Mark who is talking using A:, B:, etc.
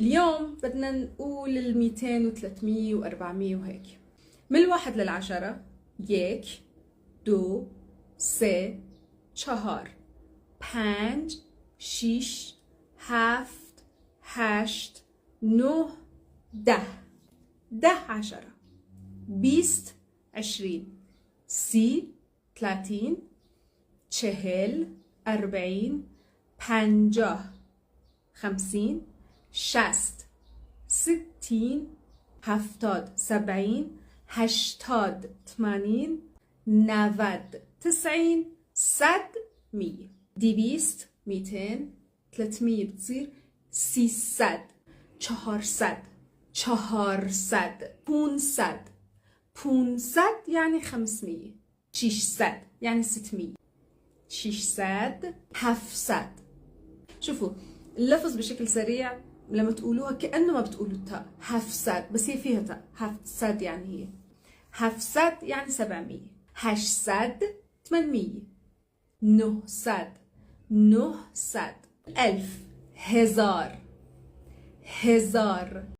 A: اليوم بدنا نقول 200 و300 و400 وهيك. من 1 ل10 1 2 3 4 5 6 7 8 9 10 10 20 20 30 30 40 40 50 50 60 60 70 70 80 80 90 90 100 200 200 300 بتصير 300 400 400 500 500 يعني 500 600 يعني 600 600 700. شوفوا اللفظ بشكل سريع لما تقولوها كأنه ما بتقولوا التاء 700 بس هي فيها تاء 700 يعني هي 700 يعني 700 800 800 900 900 1000 1000 1000